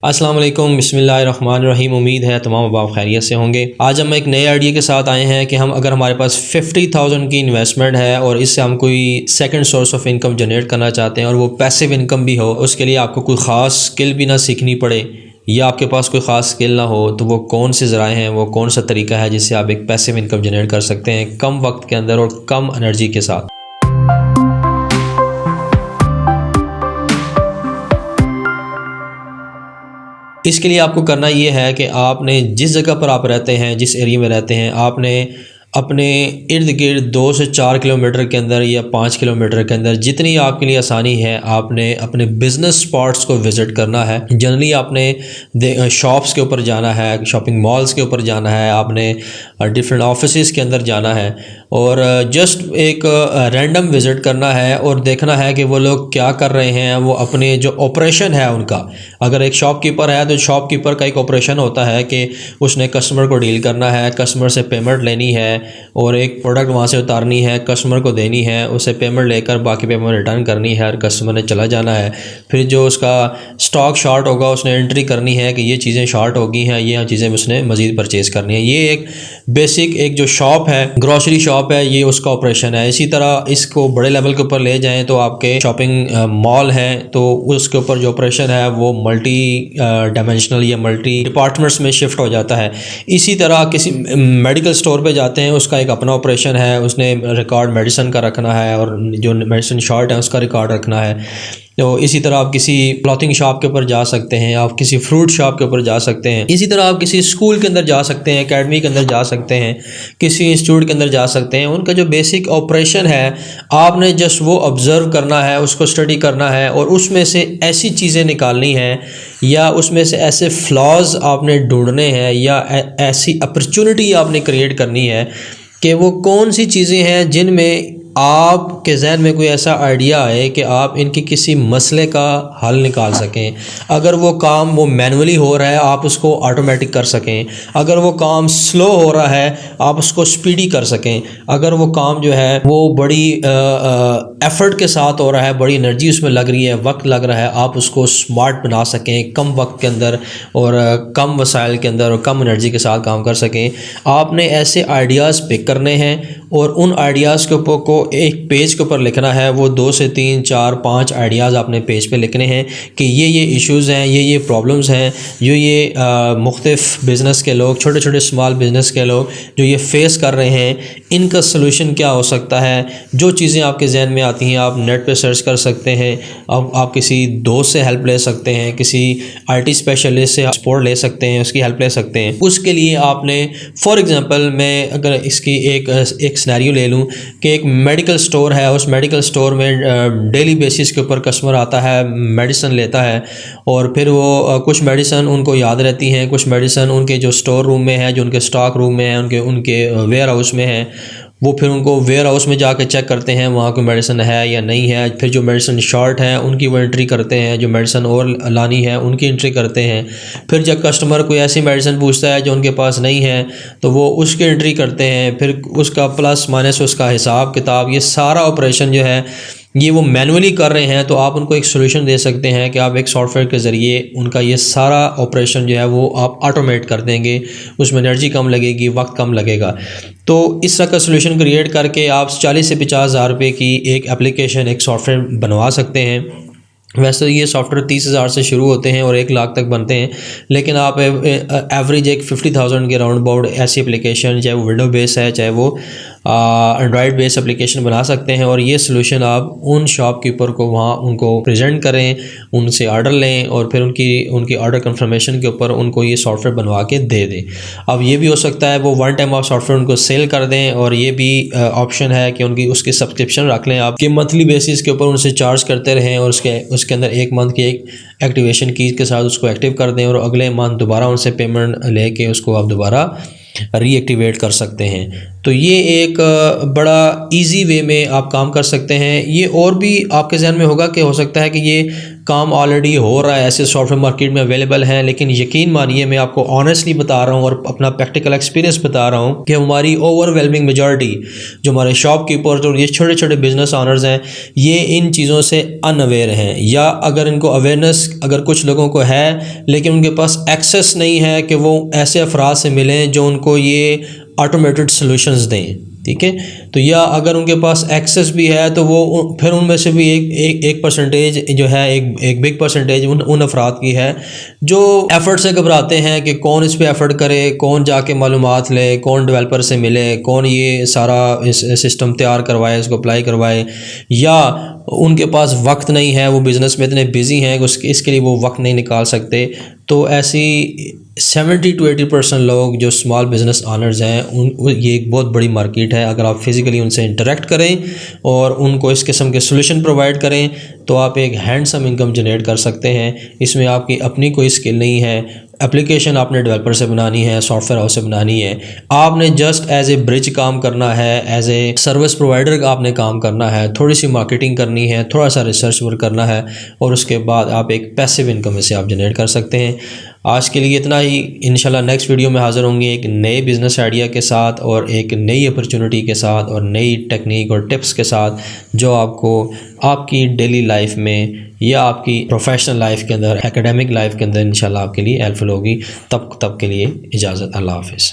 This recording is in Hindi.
अस्सलाम वालेकुम, बिस्मिल्लाहिर्रहमानिर्रहीम। उम्मीद है तमाम बाब खैरियत से होंगे। आज हम एक नए आइडिया के साथ आए हैं कि हम अगर हमारे पास 50,000 की इन्वेस्टमेंट है और इससे हम कोई second source of income generate करना चाहते हैं और वो पैसिव इनकम भी हो, उसके लिए आपको कोई ख़ास स्किल भी ना सीखनी पड़े या आपके पास कोई ख़ास स्किल ना हो, तो वो कौन से ज़राए हैं, वो कौन सा तरीका है जिससे आप एक पैसिव इनकम जनरेट कर सकते हैं कम वक्त के अंदर और कम एनर्जी के साथ। इसके लिए आपको करना ये है कि आपने जिस जगह पर आप रहते हैं, जिस एरिया में रहते हैं, आपने अपने इर्द गिर्द 2 से 4 किलोमीटर के अंदर या 5 किलोमीटर के अंदर जितनी आपके लिए आसानी है, आपने अपने बिज़नेस स्पॉट्स को विज़िट करना है। जनरली आपने शॉप्स के ऊपर जाना है, शॉपिंग मॉल्स के ऊपर जाना है, आपने डिफरेंट ऑफिसेज़ के अंदर जाना है और जस्ट एक रैंडम विज़िट करना है और देखना है कि वो लोग क्या कर रहे हैं। वो अपने जो ऑपरेशन है उनका, अगर एक शॉपकीपर है तो शॉपकीपर का एक ऑपरेशन होता है कि उसने कस्टमर को डील करना है, कस्टमर से पेमेंट लेनी है और एक प्रोडक्ट वहाँ से उतारनी है, कस्टमर को देनी है, उसे पेमेंट लेकर बाकी पेमेंट रिटर्न करनी है और कस्टमर ने चला जाना है। फिर जो उसका स्टॉक शॉर्ट होगा उसने एंट्री करनी है कि ये चीज़ें शॉर्ट हो गई हैं, ये चीज़ें उसने मज़ीद परचेज़ करनी है। ये एक बेसिक एक जो शॉप है, ग्रॉसरी शॉप है, ये उसका ऑपरेशन है। इसी तरह इसको बड़े लेवल के ऊपर ले जाएं तो आपके शॉपिंग मॉल हैं, तो उसके ऊपर जो ऑपरेशन है वो मल्टी डायमेंशनल या मल्टी डिपार्टमेंट्स में शिफ्ट हो जाता है। इसी तरह किसी मेडिकल स्टोर पे जाते हैं, उसका एक अपना ऑपरेशन है, उसने रिकॉर्ड मेडिसिन का रखना है और जो मेडिसिन शॉर्ट है उसका रिकॉर्ड रखना है। तो इसी तरह आप किसी क्लॉथिंग शॉप के ऊपर जा सकते हैं, आप किसी फ्रूट शॉप के ऊपर जा सकते हैं। इसी तरह आप किसी स्कूल के अंदर जा सकते हैं, एकेडमी के अंदर जा सकते हैं, किसी इंस्टीट्यूट के अंदर जा सकते हैं। उनका जो बेसिक ऑपरेशन है आपने जस्ट वो ऑब्ज़र्व करना है, उसको स्टडी करना है और उसमें से ऐसी चीज़ें निकालनी हैं या उसमें से ऐसे फ्लॉज आपने ढूंढने हैं या ऐसी अपॉर्चुनिटी आपने क्रिएट करनी है कि वो कौन सी चीज़ें हैं जिनमें आपके जहन में कोई ऐसा आइडिया है कि आप इनके किसी मसले का हल निकाल सकें। अगर वो काम वो मैनुअली हो रहा है आप उसको ऑटोमेटिक कर सकें, अगर वो काम स्लो हो रहा है आप उसको स्पीडी कर सकें, अगर वो काम जो है वो बड़ी एफ़र्ट के साथ हो रहा है, बड़ी एनर्जी उसमें लग रही है, वक्त लग रहा है, आप उसको स्मार्ट बना सकें कम वक्त के अंदर और कम वसाइल के अंदर और कम एनर्जी के साथ काम कर सकें। आपने ऐसे आइडियाज़ पिक करने हैं और उन आइडियाज़ के ऊपर को एक पेज के ऊपर लिखना है। वो 2 से 3, 4, 5 आइडियाज़ आपने पेज पे लिखने हैं कि ये इश्यूज़ हैं, ये प्रॉब्लम्स हैं जो ये मुख्तलिफ़ बिज़नेस के लोग, छोटे छोटे स्मॉल बिज़नेस के लोग जो ये फेस कर रहे हैं, इनका सलूशन क्या हो सकता है। जो चीज़ें आपके जहन में आती हैं आप नेट पे सर्च कर सकते हैं, आप किसी दोस्त से हेल्प ले सकते हैं, किसी IT स्पेशलिस्ट से सपोर्ट ले सकते हैं, उसकी हेल्प ले सकते हैं। उसके लिए आपने फॉर एग्ज़ाम्पल मैं अगर इसकी एक सिनेरियो ले लूँ कि एक मेडिकल स्टोर है, उस मेडिकल स्टोर में डेली बेसिस के ऊपर कस्टमर आता है, मेडिसिन लेता है और फिर वो कुछ मेडिसिन उनको याद रहती हैं, कुछ मेडिसिन उनके जो स्टोर रूम में है, जो उनके स्टॉक रूम में है, उनके वेयर हाउस में है, वो फिर उनको वेयर हाउस में जाकर चेक करते हैं वहाँ कोई मेडिसिन है या नहीं है। फिर जो मेडिसिन शॉर्ट है उनकी वो एंट्री करते हैं, जो मेडिसिन और लानी है उनकी एंट्री करते हैं। फिर जब कस्टमर कोई ऐसी मेडिसिन पूछता है जो उनके पास नहीं है तो वो उसकी एंट्री करते हैं, फिर उसका प्लस माइनस उसका हिसाब किताब, ये सारा ऑपरेशन जो है ये वो मैनुअली कर रहे हैं। तो आप उनको एक सोल्यूशन दे सकते हैं कि आप एक सॉफ्टवेयर के ज़रिए उनका ये सारा ऑपरेशन जो है वो आप ऑटोमेट कर देंगे, उसमें एनर्जी कम लगेगी, वक्त कम लगेगा। तो इस तरह का सोल्यूशन क्रिएट करके आप 40 से 50 हज़ार रुपये की एक एप्लीकेशन, एक सॉफ्टवेयर बनवा सकते हैं। वैसे ये सॉफ्टवेयर 30,000 से शुरू होते हैं और 1 लाख तक बनते हैं, लेकिन आप एवरेज एक 50,000 के राउंड अबाउट ऐसी एप्लीकेशन, चाहे वो विंडो बेस है चाहे वो एंड्रॉयड बेस एप्लीकेशन बना सकते हैं। और ये सलूशन आप उन शॉपकीपर को वहाँ उनको प्रेजेंट करें, उनसे ऑर्डर लें और फिर उनकी ऑर्डर कंफर्मेशन के ऊपर उनको ये सॉफ्टवेयर बनवा के दे दें। अब ये भी हो सकता है वो वन टाइम आप सॉफ्टवेयर उनको सेल कर दें और ये भी ऑप्शन है कि उसकी सब्सक्रिप्शन रख लें आप कि मंथली बेसिस के ऊपर उनसे चार्ज करते रहें और उसके अंदर 1 मंथ की एक एक्टिवेशन की के साथ उसको एक्टिव कर दें और अगले मंथ दोबारा उनसे पेमेंट लेके उसको आप दोबारा रीएक्टिवेट कर सकते हैं। तो ये एक बड़ा इजी वे में आप काम कर सकते हैं। ये और भी आपके जहन में होगा कि हो सकता है कि ये काम ऑलरेडी हो रहा है, ऐसे सॉफ्टवेयर मार्केट में अवेलेबल हैं। लेकिन यकीन मानिए, मैं आपको ऑनेस्टली बता रहा हूँ और अपना प्रैक्टिकल एक्सपीरियंस बता रहा हूँ कि हमारी ओवरवेलमिंग मेजॉरिटी जो हमारे शॉपकीपर्स और ये छोटे छोटे बिजनेस ऑनर्स हैं, ये इन चीज़ों से अनअवेयर हैं, या अगर इनको अवेयरनेस अगर कुछ लोगों को है लेकिन उनके पास एक्सेस नहीं है कि वो ऐसे अफराद से मिलें जो उनको ये ऑटोमेटेड सॉल्यूशंस दें, ठीक है। तो या अगर उनके पास एक्सेस भी है तो वो फिर उनमें से भी एक परसेंटेज जो है, एक बिग परसेंटेज उन अफराद की है जो एफ़र्ट से घबराते हैं कि कौन इस पे एफ़र्ट करे, कौन जाके मालूमात ले, कौन डेवलपर से मिले, कौन ये सारा इस सिस्टम तैयार करवाए, इसको अप्लाई करवाए, या उनके पास वक्त नहीं है, वो बिज़नेस में इतने बिज़ी हैं इसके लिए वो वक्त नहीं निकाल सकते। तो ऐसी 70 to 80% लोग जो स्मॉल बिज़नेस ऑनर्स हैं, ये एक बहुत बड़ी मार्केट है। अगर आप फिज़िकली उनसे इंटरेक्ट करें और उनको इस किस्म के सोल्यूशन प्रोवाइड करें तो आप एक हैंडसम इनकम जनरेट कर सकते हैं। इसमें आपकी अपनी कोई स्किल नहीं है, एप्लीकेशन आपने डेवलपर से बनानी है, सॉफ्टवेयर हाउस से बनानी है, आपने जस्ट एज ए ब्रिज काम करना है, एज ए सर्विस प्रोवाइडर का आपने काम करना है, थोड़ी सी मार्केटिंग करनी है, थोड़ा सा रिसर्च वर्क करना है, और उसके बाद आप एक पैसिव इनकम से आप जनरेट कर सकते हैं। आज के लिए इतना ही। इंशाल्लाह नेक्स्ट वीडियो में हाज़िर होंगे एक नए बिज़नेस आइडिया के साथ और एक नई अपॉर्चुनिटी के साथ और नई टेक्निक और टिप्स के साथ, जो आपको आपकी डेली लाइफ में या आपकी प्रोफेशनल लाइफ के अंदर, एकेडमिक लाइफ के अंदर इंशाल्लाह आपके लिए हेल्पफुल होगी। तब के लिए इजाज़त, अल्लाह हाफ़िज़।